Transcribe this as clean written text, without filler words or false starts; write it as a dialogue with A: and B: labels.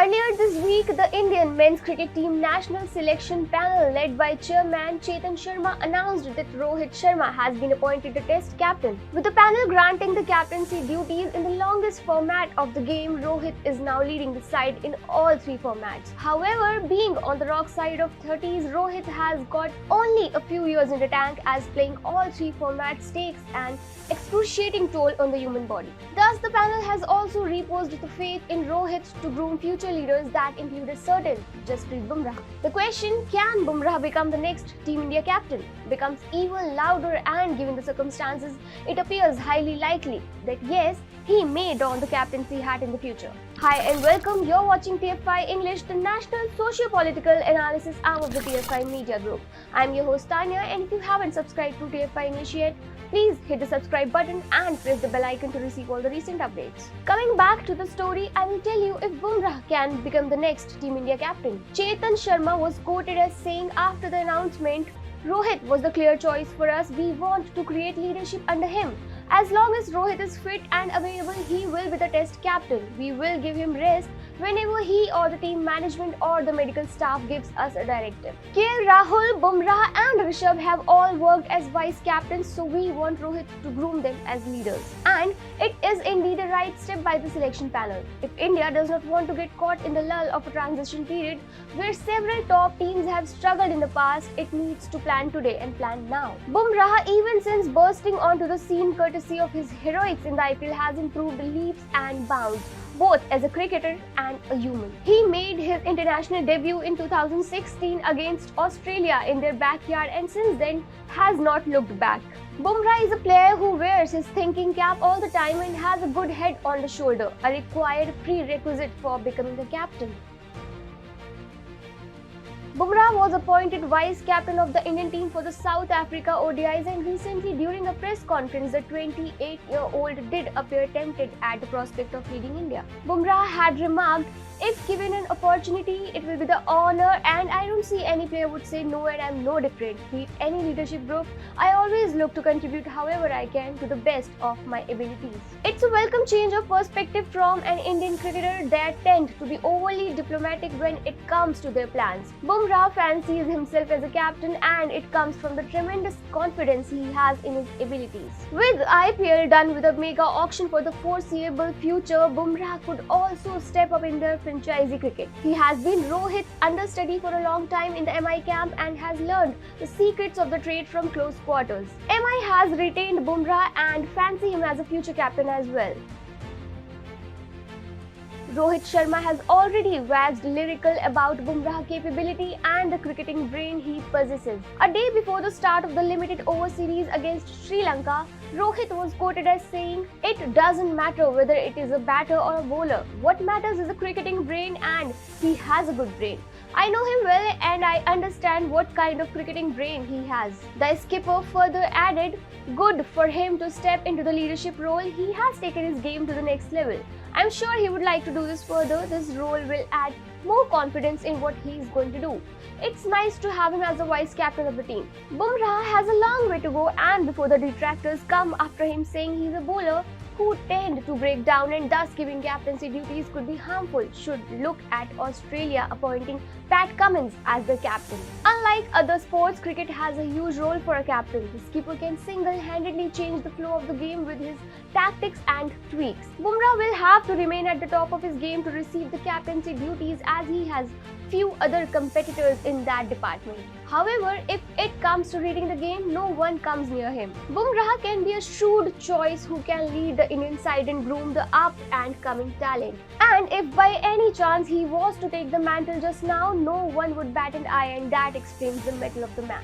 A: Earlier this week, the Indian men's cricket team national selection panel led by chairman Captian Sharma announced that Rohit Sharma has been appointed the test captain. With the panel granting the captaincy duties in the longest format of the game, Rohit is now leading the side in all three formats. However, being on the rock side of 30s, Rohit has got only a few years in the tank, as playing all three formats takes an excruciating toll on the human body. Thus, the panel has also reposed the faith in Rohit to groom future leaders that included certain Jasprit Bumrah. The question, can Bumrah become the next Team India captain, becomes even louder, and given the circumstances, it appears highly likely that yes, he may don the captaincy hat in the future. Hi and welcome, you're watching TFI English, the national socio-political analysis arm of the TFI Media Group. I'm your host Tanya, and if you haven't subscribed to TFI English yet, please hit the subscribe button and press the bell icon to receive all the recent updates. Coming back to the story, I will tell you if Bumrah can become the next Team India captain. Captian Sharma was quoted as saying after the announcement, "Rohit was the clear choice for us. We want to create leadership under him. As long as Rohit is fit and available, he will be the test captain. We will give him rest whenever he or the team management or the medical staff gives us a directive. KL Rahul, Bumrah and Rishabh have all worked as vice captains, so we want Rohit to groom them as leaders." And it is indeed a right step by the selection panel. If India does not want to get caught in the lull of a transition period where several top teams have struggled in the past, it needs to plan today and plan now. Bumrah, even since bursting onto the scene courtesy of his heroics in the IPL, has improved leaps and bounds, both as a cricketer and a human. He made his international debut in 2016 against Australia in their backyard, and since then has not looked back. Bumrah is a player who wears his thinking cap all the time and has a good head on the shoulder, a required prerequisite for becoming a captain. Bumrah was appointed vice captain of the Indian team for the South Africa ODIs, and recently during a press conference, the 28-year-old did appear tempted at the prospect of leading India. Bumrah had remarked, "If given an opportunity, it will be the honor, and I don't see any player would say no, and I'm no different. Be it any leadership group, I always look to contribute however I can to the best of my abilities." It's a welcome change of perspective from an Indian cricketer that tend to be overly diplomatic when it comes to their plans. Bumrah fancies himself as a captain, and it comes from the tremendous confidence he has in his abilities. With IPL done with a mega auction for the foreseeable future, Bumrah could also step up in their franchisee cricket. He has been Rohit's understudy for a long time in the MI camp and has learned the secrets of the trade from close quarters. MI has retained Bumrah and fancy him as a future captain as well. Rohit Sharma has already waxed lyrical about Bumrah's capability and the cricketing brain he possesses. A day before the start of the limited over series against Sri Lanka, Rohit was quoted as saying, "It doesn't matter whether it is a batter or a bowler. What matters is a cricketing brain, and he has a good brain. I know him well and I understand what kind of cricketing brain he has." The skipper further added, "Good for him to step into the leadership role. He has taken his game to the next level. I'm sure he would like to do this further. This role will add more confidence in what he is going to do. It's nice to have him as the vice captain of the team." Bumrah has a long way to go, and before the detractors come after him saying he's a bowler who tend to break down and thus giving captaincy duties could be harmful, should look at Australia appointing Pat Cummins as their captain. Unlike other sports, cricket has a huge role for a captain. The skipper can single-handedly change the flow of the game with his tactics and tweaks. Bumrah will have to remain at the top of his game to receive the captaincy duties, as he has few other competitors in that department. However, if it comes to reading the game, no one comes near him. Bumrah can be a shrewd choice who can lead the Indian side and groom the up and coming talent. And if by any chance he was to take the mantle just now, no one would bat an eye, and that explains the mettle of the man.